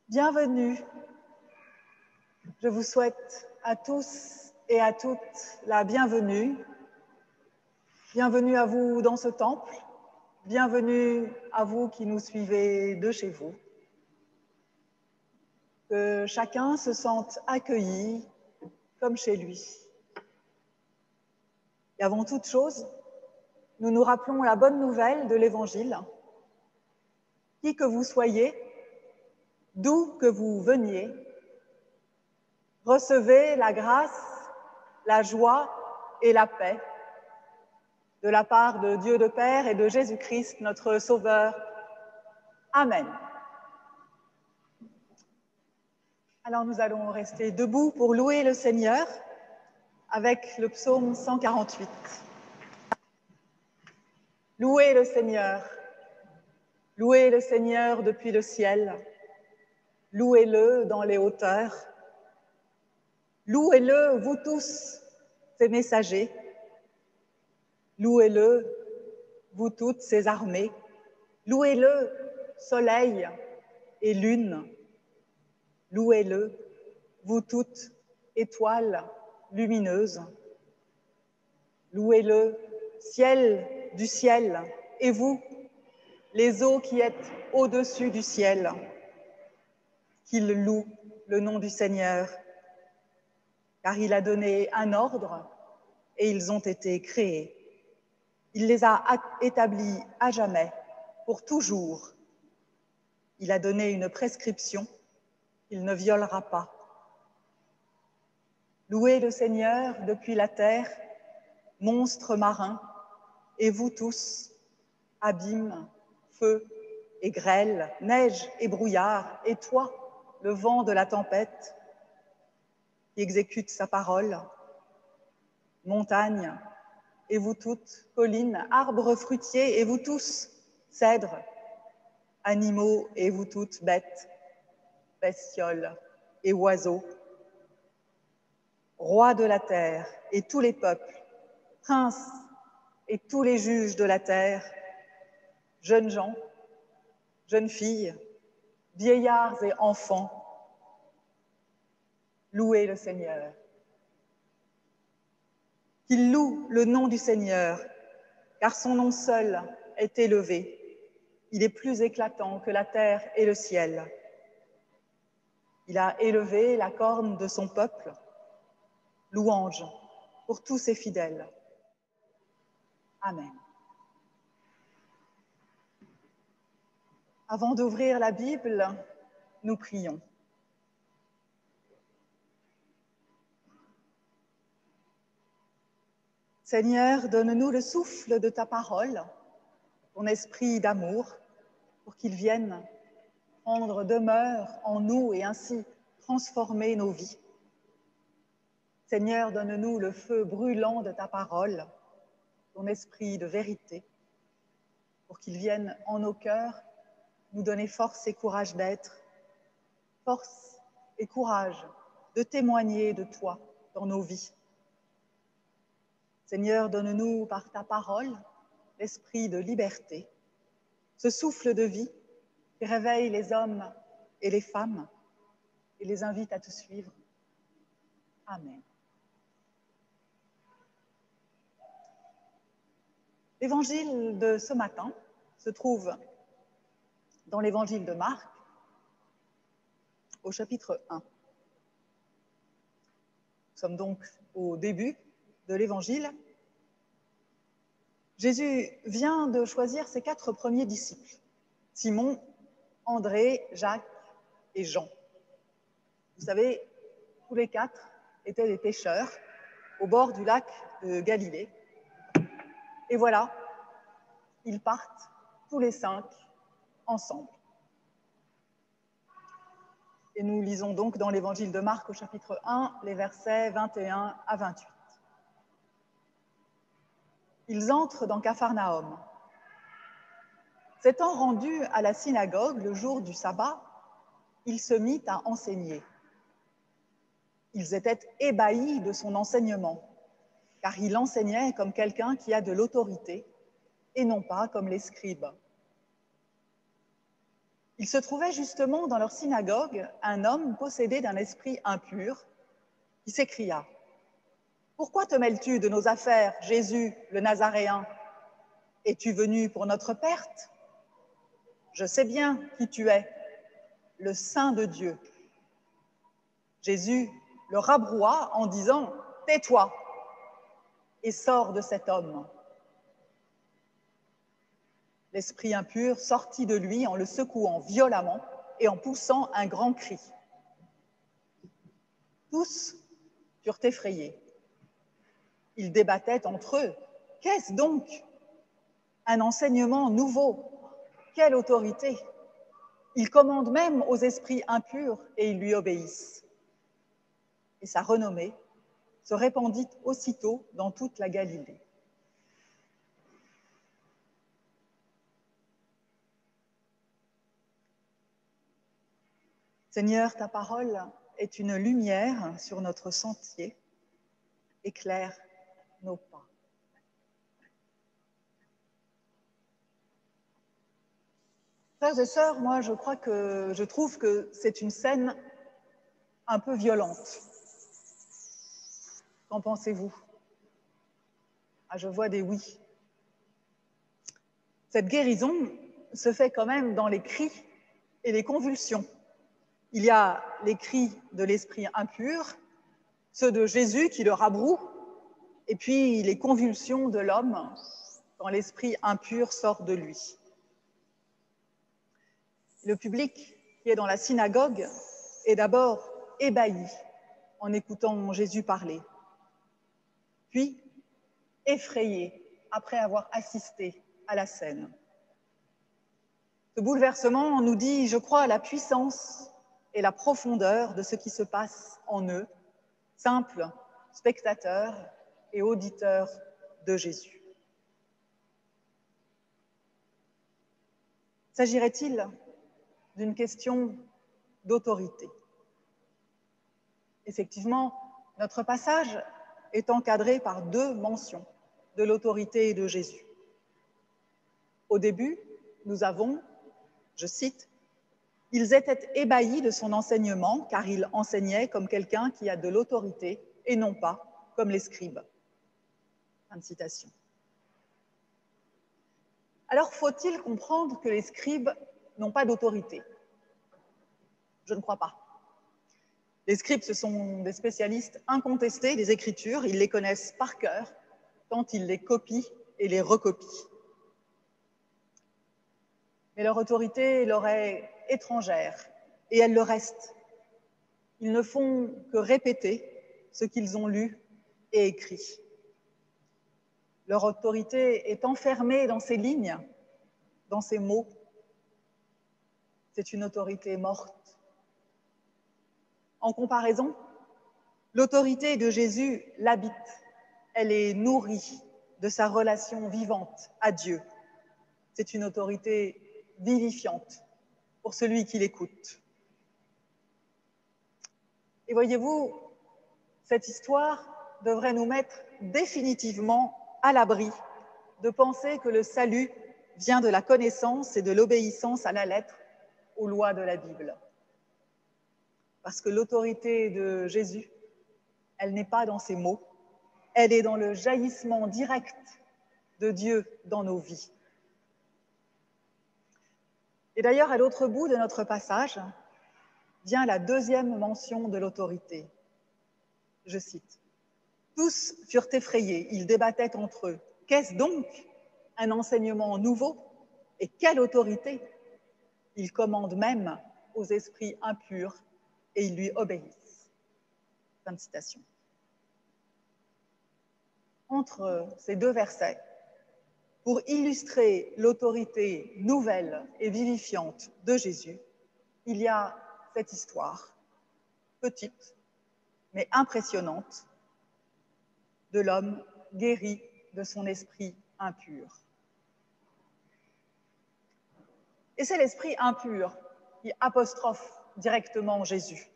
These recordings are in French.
Bienvenue. Je vous souhaite à tous et à toutes la bienvenue. Bienvenue à vous dans ce temple. Bienvenue à vous qui nous suivez de chez vous. Que chacun se sente accueilli comme chez lui. Et avant toute chose, nous nous rappelons la bonne nouvelle de l'Évangile. Qui que vous soyez, d'où que vous veniez, recevez la grâce, la joie et la paix de la part de Dieu le Père et de Jésus-Christ, notre Sauveur. Amen. Alors nous allons rester debout pour louer le Seigneur avec le psaume 148. Louez le Seigneur depuis le ciel, louez-le dans les hauteurs, louez-le, vous tous, ses messagers, louez-le, vous toutes, ses armées, louez-le, soleil et lune, louez-le, vous toutes, étoiles lumineuses, louez-le, ciel du ciel, et vous, les eaux qui êtes au-dessus du ciel, qu'ils louent le nom du Seigneur, car il a donné un ordre et ils ont été créés. Il les a établis à jamais, pour toujours. Il a donné une prescription qu'il ne violera pas. Louez le Seigneur depuis la terre, monstres marins, et vous tous, abîmes, feu et grêle, neige et brouillard, et toi, le vent de la tempête, qui exécute sa parole, montagne, et vous toutes, collines, arbres fruitiers, et vous tous, cèdres, animaux, et vous toutes, bêtes, bestioles et oiseaux, rois de la terre et tous les peuples, princes et tous les juges de la terre, jeunes gens, jeunes filles, vieillards et enfants, louez le Seigneur. Qu'il loue le nom du Seigneur, car son nom seul est élevé. Il est plus éclatant que la terre et le ciel. Il a élevé la corne de son peuple, louange pour tous ses fidèles. Amen. Avant d'ouvrir la Bible, nous prions. Seigneur, donne-nous le souffle de ta parole, ton esprit d'amour, pour qu'il vienne prendre demeure en nous et ainsi transformer nos vies. Seigneur, donne-nous le feu brûlant de ta parole, ton esprit de vérité, pour qu'il vienne en nos cœurs nous donner force et courage d'être, force et courage de témoigner de toi dans nos vies. Seigneur, donne-nous par ta parole l'esprit de liberté, ce souffle de vie qui réveille les hommes et les femmes et les invite à te suivre. Amen. L'évangile de ce matin se trouve dans l'évangile de Marc, au chapitre 1. Nous sommes donc au début de l'évangile. Jésus vient de choisir ses 4 premiers disciples, Simon, André, Jacques et Jean. Vous savez, tous les 4 étaient des pêcheurs au bord du lac de Galilée. Et voilà, ils partent tous les 5 ensemble. Et nous lisons donc dans l'évangile de Marc au chapitre 1, les versets 21 à 28. Ils entrent dans Capharnaüm. S'étant rendus à la synagogue le jour du sabbat, il se mit à enseigner. Ils étaient ébahis de son enseignement, car il enseignait comme quelqu'un qui a de l'autorité et non pas comme les scribes. Il se trouvait justement dans leur synagogue un homme possédé d'un esprit impur qui s'écria « Pourquoi te mêles-tu de nos affaires, Jésus, le Nazaréen? Es-tu venu pour notre perte? Je sais bien qui tu es, le Saint de Dieu. » Jésus le rabroua en disant « Tais-toi et sors de cet homme. » L'esprit impur sortit de lui en le secouant violemment et en poussant un grand cri. Tous furent effrayés. Ils débattaient entre eux. Qu'est-ce donc? Un enseignement nouveau. Quelle autorité! Il commande même aux esprits impurs et ils lui obéissent. Et sa renommée se répandit aussitôt dans toute la Galilée. Seigneur, ta parole est une lumière sur notre sentier, éclaire nos pas. Frères et sœurs, moi je trouve que c'est une scène un peu violente. Qu'en pensez-vous? Ah, je vois des oui. Cette guérison se fait quand même dans les cris et les convulsions. Il y a les cris de l'esprit impur, ceux de Jésus qui le rabroue, et puis les convulsions de l'homme quand l'esprit impur sort de lui. Le public qui est dans la synagogue est d'abord ébahi en écoutant Jésus parler, puis effrayé après avoir assisté à la scène. Ce bouleversement nous dit, je crois, la puissance et la profondeur de ce qui se passe en eux, simples spectateurs et auditeurs de Jésus. S'agirait-il d'une question d'autorité? Effectivement, notre passage est encadré par deux mentions de l'autorité de Jésus. Au début, nous avons, je cite, « Ils étaient ébahis de son enseignement, car il enseignait comme quelqu'un qui a de l'autorité et non pas comme les scribes. » Fin de citation. Alors, faut-il comprendre que les scribes n'ont pas d'autorité? Je ne crois pas. Les scribes, ce sont des spécialistes incontestés des Écritures, ils les connaissent par cœur, tant ils les copient et les recopient. Mais leur autorité leur est étrangère, et elle le reste. Ils ne font que répéter ce qu'ils ont lu et écrit. Leur autorité est enfermée dans ces lignes, dans ces mots. C'est une autorité morte. En comparaison, l'autorité de Jésus l'habite. Elle est nourrie de sa relation vivante à Dieu. C'est une autorité vivifiante pour celui qui l'écoute. Et voyez-vous, cette histoire devrait nous mettre définitivement à l'abri de penser que le salut vient de la connaissance et de l'obéissance à la lettre aux lois de la Bible. Parce que l'autorité de Jésus, elle n'est pas dans ses mots, elle est dans le jaillissement direct de Dieu dans nos vies. Et d'ailleurs, à l'autre bout de notre passage, vient la deuxième mention de l'autorité. Je cite, « Tous furent effrayés, ils débattaient entre eux. Qu'est-ce donc? Un enseignement nouveau? Et quelle autorité? Il commande même aux esprits impurs et ils lui obéissent. » Fin de citation. Entre ces deux versets, pour illustrer l'autorité nouvelle et vivifiante de Jésus, il y a cette histoire, petite mais impressionnante, de l'homme guéri de son esprit impur. Et c'est l'esprit impur qui apostrophe directement Jésus.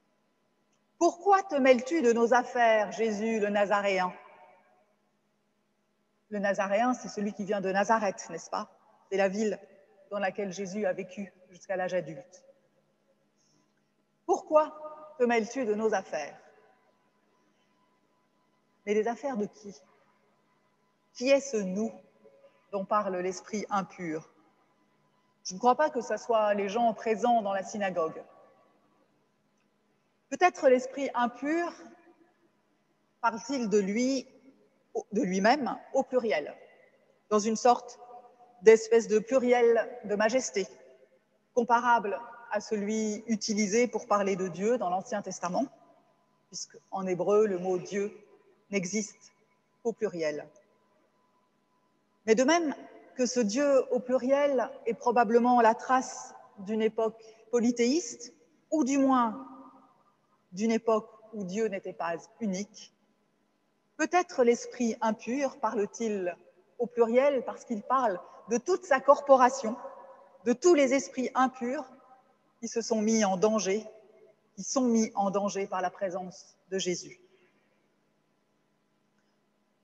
« Pourquoi te mêles-tu de nos affaires, Jésus le Nazaréen ?» Le Nazaréen, c'est celui qui vient de Nazareth, n'est-ce pas? C'est la ville dans laquelle Jésus a vécu jusqu'à l'âge adulte. Pourquoi te mêles-tu de nos affaires? Mais les affaires de qui? Qui est ce nous dont parle l'esprit impur? Je ne crois pas que ce soit les gens présents dans la synagogue. Peut-être l'esprit impur parle-t-il de lui-même au pluriel, dans une sorte d'espèce de pluriel de majesté, comparable à celui utilisé pour parler de Dieu dans l'Ancien Testament, puisqu'en hébreu, le mot Dieu n'existe qu'au pluriel. Mais de même que ce Dieu au pluriel est probablement la trace d'une époque polythéiste, ou du moins d'une époque où Dieu n'était pas unique, peut-être l'esprit impur parle-t-il au pluriel parce qu'il parle de toute sa corporation, de tous les esprits impurs qui se sont mis en danger, qui sont mis en danger par la présence de Jésus.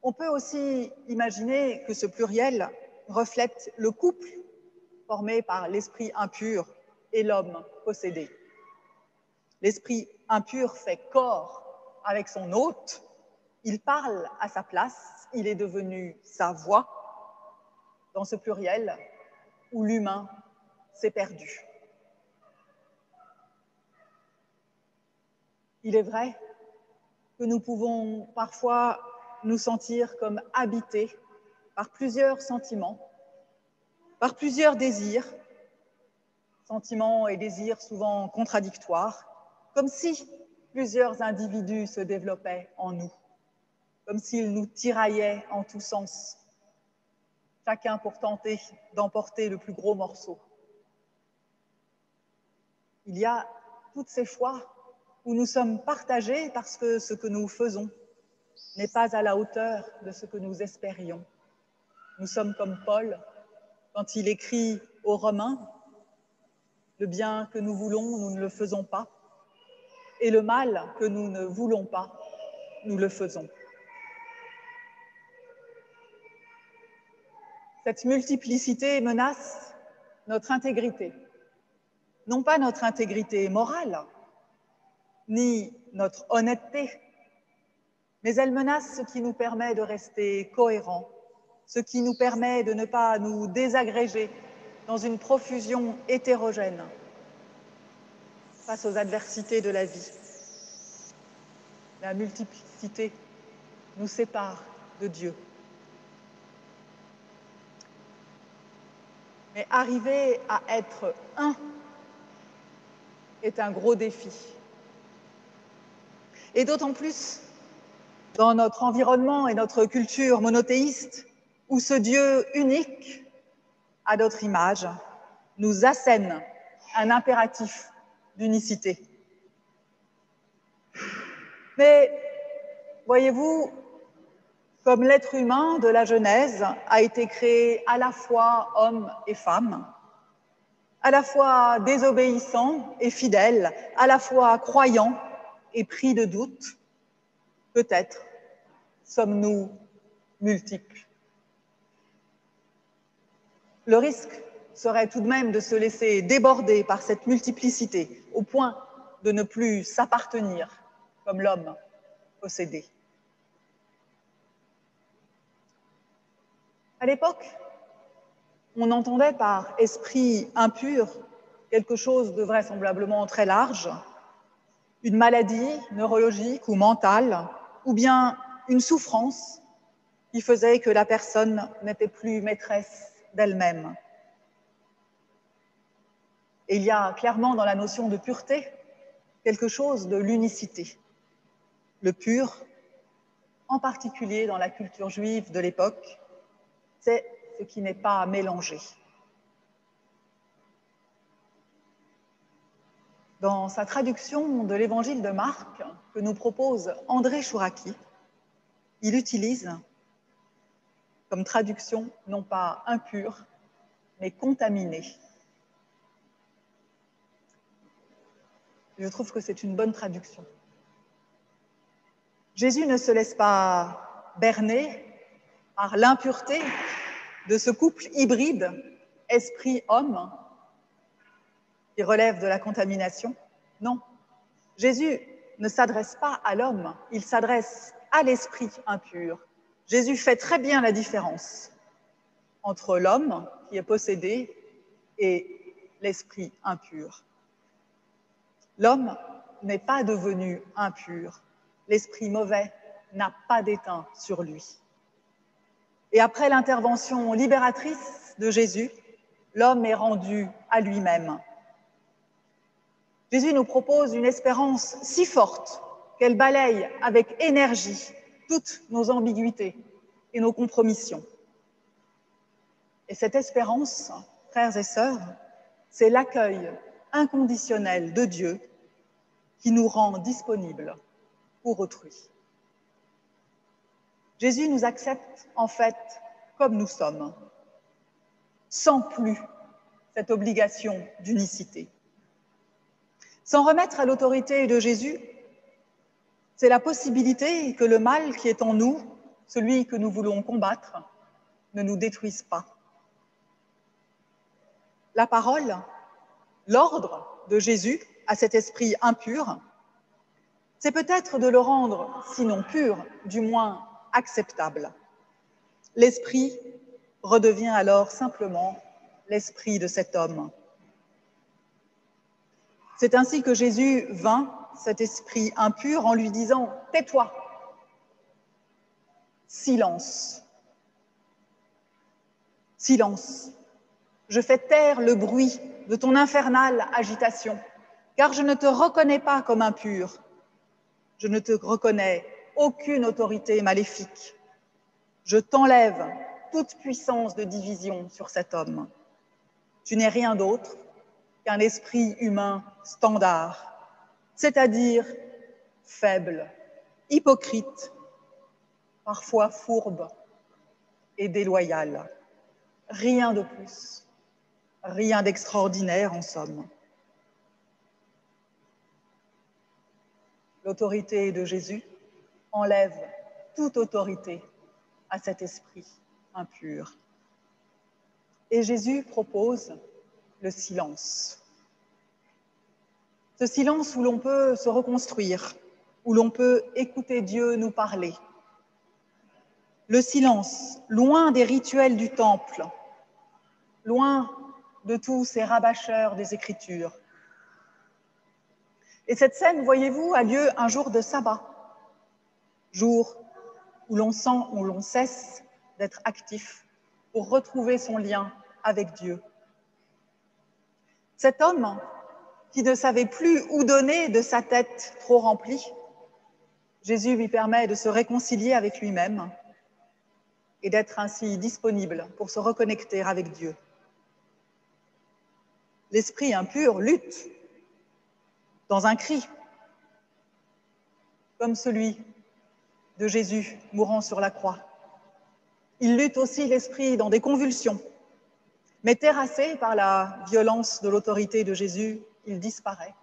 On peut aussi imaginer que ce pluriel reflète le couple formé par l'esprit impur et l'homme possédé. L'esprit impur fait corps avec son hôte, il parle à sa place, il est devenu sa voix dans ce pluriel où l'humain s'est perdu. Il est vrai que nous pouvons parfois nous sentir comme habités par plusieurs sentiments, par plusieurs désirs, sentiments et désirs souvent contradictoires, comme si plusieurs individus se développaient en nous, comme s'ils nous tiraillaient en tous sens, chacun pour tenter d'emporter le plus gros morceau. Il y a toutes ces fois où nous sommes partagés parce que ce que nous faisons n'est pas à la hauteur de ce que nous espérions. Nous sommes comme Paul quand il écrit aux Romains, le bien que nous voulons, nous ne le faisons pas, et le mal que nous ne voulons pas, nous le faisons. Cette multiplicité menace notre intégrité, non pas notre intégrité morale, ni notre honnêteté, mais elle menace ce qui nous permet de rester cohérents, ce qui nous permet de ne pas nous désagréger dans une profusion hétérogène face aux adversités de la vie. La multiplicité nous sépare de Dieu. Mais arriver à être un est un gros défi. Et d'autant plus dans notre environnement et notre culture monothéiste, où ce Dieu unique, à notre image, nous assène un impératif d'unicité. Mais, voyez-vous, comme l'être humain de la Genèse a été créé à la fois homme et femme, à la fois désobéissant et fidèle, à la fois croyant et pris de doute, peut-être sommes-nous multiples. Le risque serait tout de même de se laisser déborder par cette multiplicité au point de ne plus s'appartenir comme l'homme possédé. À l'époque, on entendait par esprit impur quelque chose de vraisemblablement très large, une maladie neurologique ou mentale, ou bien une souffrance qui faisait que la personne n'était plus maîtresse d'elle-même. Et il y a clairement dans la notion de pureté quelque chose de l'unicité. Le pur, en particulier dans la culture juive de l'époque, c'est ce qui n'est pas mélangé. Dans sa traduction de l'évangile de Marc que nous propose André Chouraki, il utilise comme traduction non pas impur, mais contaminé. Je trouve que c'est une bonne traduction. Jésus ne se laisse pas berner par l'impureté de ce couple hybride esprit-homme qui relève de la contamination. Non, Jésus ne s'adresse pas à l'homme, il s'adresse à l'esprit impur. Jésus fait très bien la différence entre l'homme qui est possédé et l'esprit impur. L'homme n'est pas devenu impur. L'esprit mauvais n'a pas d'éteint sur lui. Et après l'intervention libératrice de Jésus, l'homme est rendu à lui-même. Jésus nous propose une espérance si forte qu'elle balaye avec énergie toutes nos ambiguïtés et nos compromissions. Et cette espérance, frères et sœurs, c'est l'accueil inconditionnel de Dieu qui nous rend disponibles pour autrui. Jésus nous accepte en fait comme nous sommes, sans plus cette obligation d'unicité. S'en remettre à l'autorité de Jésus, c'est la possibilité que le mal qui est en nous, celui que nous voulons combattre, ne nous détruise pas. La parole, l'ordre de Jésus à cet esprit impur, c'est peut-être de le rendre, sinon pur, du moins acceptable. L'esprit redevient alors simplement l'esprit de cet homme. C'est ainsi que Jésus vainc cet esprit impur en lui disant « Tais-toi ». Silence. Silence. Je fais taire le bruit de ton infernale agitation, car je ne te reconnais pas comme impur. Je ne te reconnais aucune autorité maléfique. Je t'enlève toute puissance de division sur cet homme. Tu n'es rien d'autre qu'un esprit humain standard, c'est-à-dire faible, hypocrite, parfois fourbe et déloyal. Rien de plus, rien d'extraordinaire en somme. L'autorité de Jésus enlève toute autorité à cet esprit impur. Et Jésus propose le silence. Ce silence où l'on peut se reconstruire, où l'on peut écouter Dieu nous parler. Le silence, loin des rituels du temple, loin de tous ces rabâcheurs des Écritures. Et cette scène, voyez-vous, a lieu un jour de sabbat, jour où l'on cesse d'être actif pour retrouver son lien avec Dieu. Cet homme qui ne savait plus où donner de sa tête trop remplie, Jésus lui permet de se réconcilier avec lui-même et d'être ainsi disponible pour se reconnecter avec Dieu. L'esprit impur lutte dans un cri, comme celui de Jésus mourant sur la croix. Il lutte aussi l'esprit dans des convulsions, mais terrassé par la violence de l'autorité de Jésus, il disparaît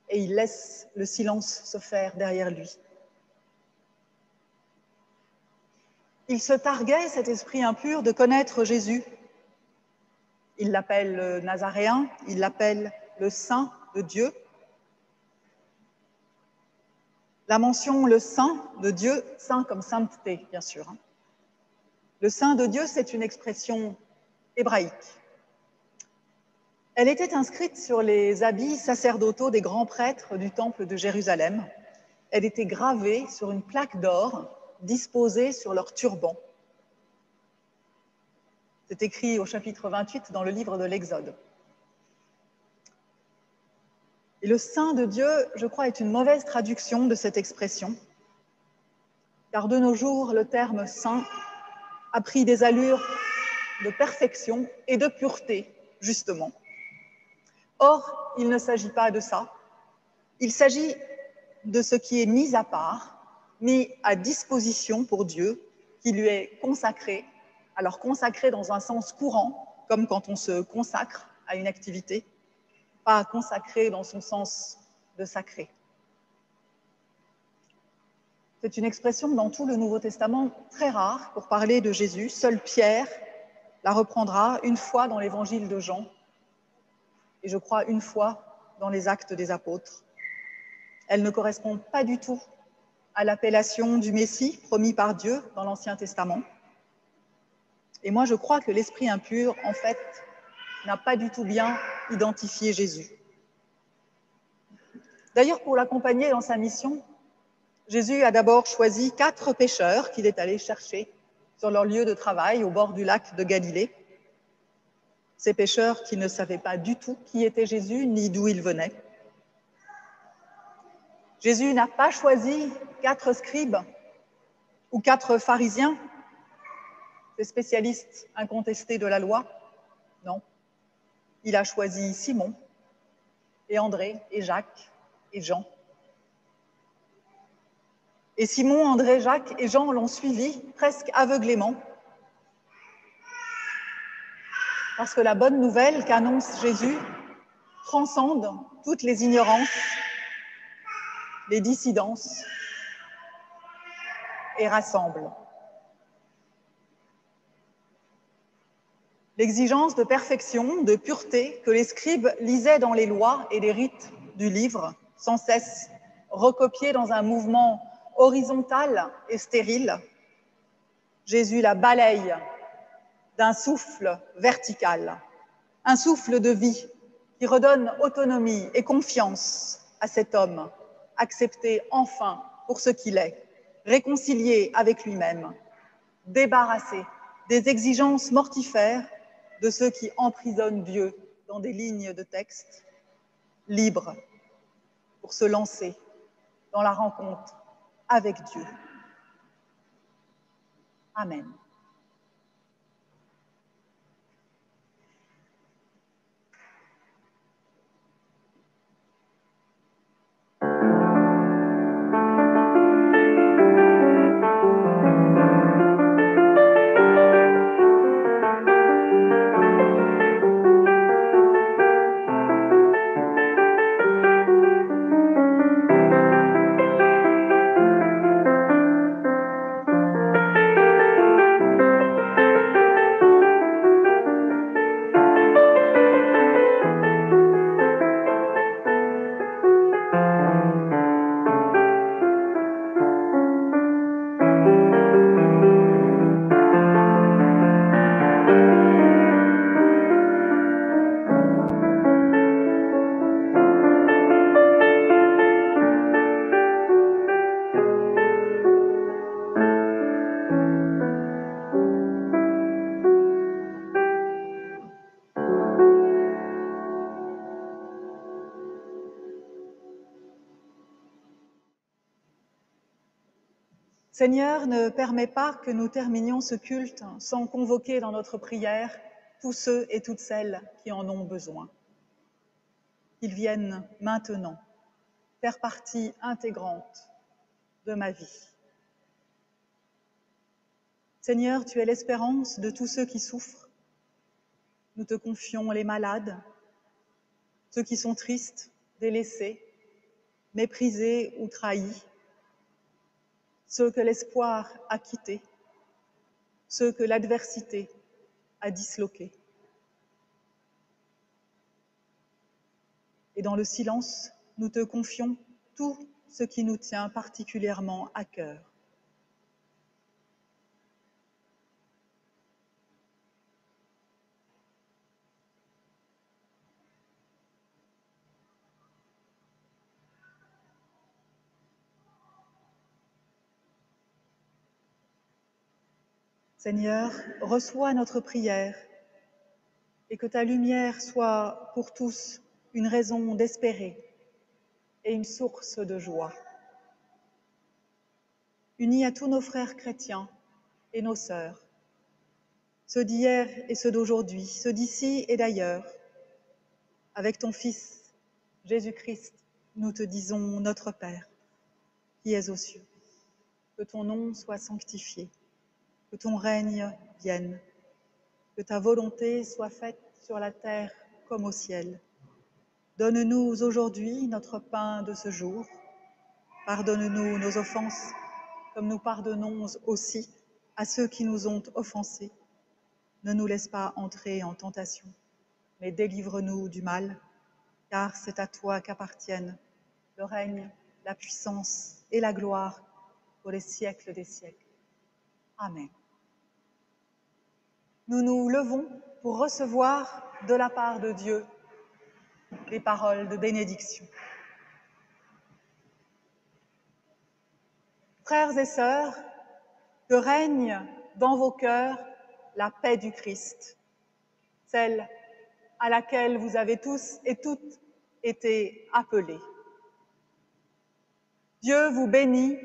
et il laisse le silence se faire derrière lui. Il se targuait, cet esprit impur, de connaître Jésus. Il l'appelle le Nazaréen, il l'appelle le Saint de Dieu. La mention le Saint de Dieu, Saint comme sainteté, bien sûr. Le Saint de Dieu, c'est une expression hébraïque. Elle était inscrite sur les habits sacerdotaux des grands prêtres du temple de Jérusalem. Elle était gravée sur une plaque d'or disposée sur leur turban. C'est écrit au chapitre 28 dans le livre de l'Exode. Et le Saint de Dieu, je crois, est une mauvaise traduction de cette expression, car de nos jours, le terme saint a pris des allures de perfection et de pureté, justement. Or, il ne s'agit pas de ça. Il s'agit de ce qui est mis à part, mis à disposition pour Dieu, qui lui est consacré. Alors consacré dans un sens courant, comme quand on se consacre à une activité, pas consacré dans son sens de sacré. C'est une expression dans tout le Nouveau Testament très rare pour parler de Jésus. Seul Pierre la reprendra une fois dans l'évangile de Jean. et je crois une fois dans les Actes des Apôtres. Elle ne correspond pas du tout à l'appellation du Messie promis par Dieu dans l'Ancien Testament. Et moi, je crois que l'esprit impur, en fait, n'a pas du tout bien identifié Jésus. D'ailleurs, pour l'accompagner dans sa mission, Jésus a d'abord choisi 4 pêcheurs qu'il est allé chercher sur leur lieu de travail au bord du lac de Galilée. Ces pêcheurs qui ne savaient pas du tout qui était Jésus ni d'où il venait. Jésus n'a pas choisi 4 scribes ou 4 pharisiens, des spécialistes incontestés de la loi. Non, il a choisi Simon et André et Jacques et Jean. Et Simon, André, Jacques et Jean l'ont suivi presque aveuglément, parce que la bonne nouvelle qu'annonce Jésus transcende toutes les ignorances, les dissidences et rassemble. L'exigence de perfection, de pureté que les scribes lisaient dans les lois et les rites du livre, sans cesse recopiés dans un mouvement horizontal et stérile, Jésus la balaye d'un souffle vertical, un souffle de vie qui redonne autonomie et confiance à cet homme, accepté enfin pour ce qu'il est, réconcilié avec lui-même, débarrassé des exigences mortifères de ceux qui emprisonnent Dieu dans des lignes de texte, libre pour se lancer dans la rencontre avec Dieu. Amen. Seigneur, ne permets pas que nous terminions ce culte sans convoquer dans notre prière tous ceux et toutes celles qui en ont besoin. Qu'ils viennent maintenant faire partie intégrante de ma vie. Seigneur, tu es l'espérance de tous ceux qui souffrent. Nous te confions les malades, ceux qui sont tristes, délaissés, méprisés ou trahis, ceux que l'espoir a quittés, ceux que l'adversité a disloqués. Et dans le silence, nous te confions tout ce qui nous tient particulièrement à cœur. Seigneur, reçois notre prière et que ta lumière soit pour tous une raison d'espérer et une source de joie. Unis à tous nos frères chrétiens et nos sœurs, ceux d'hier et ceux d'aujourd'hui, ceux d'ici et d'ailleurs, avec ton Fils, Jésus-Christ, nous te disons notre Père, qui es aux cieux. Que ton nom soit sanctifié, que ton règne vienne, que ta volonté soit faite sur la terre comme au ciel. Donne-nous aujourd'hui notre pain de ce jour. Pardonne-nous nos offenses, comme nous pardonnons aussi à ceux qui nous ont offensés. Ne nous laisse pas entrer en tentation, mais délivre-nous du mal, car c'est à toi qu'appartiennent le règne, la puissance et la gloire pour les siècles des siècles. Amen. Nous nous levons pour recevoir de la part de Dieu les paroles de bénédiction. Frères et sœurs, que règne dans vos cœurs la paix du Christ, celle à laquelle vous avez tous et toutes été appelés. Dieu vous bénit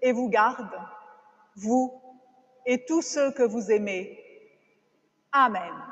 et vous garde, vous et tous ceux que vous aimez. Amen.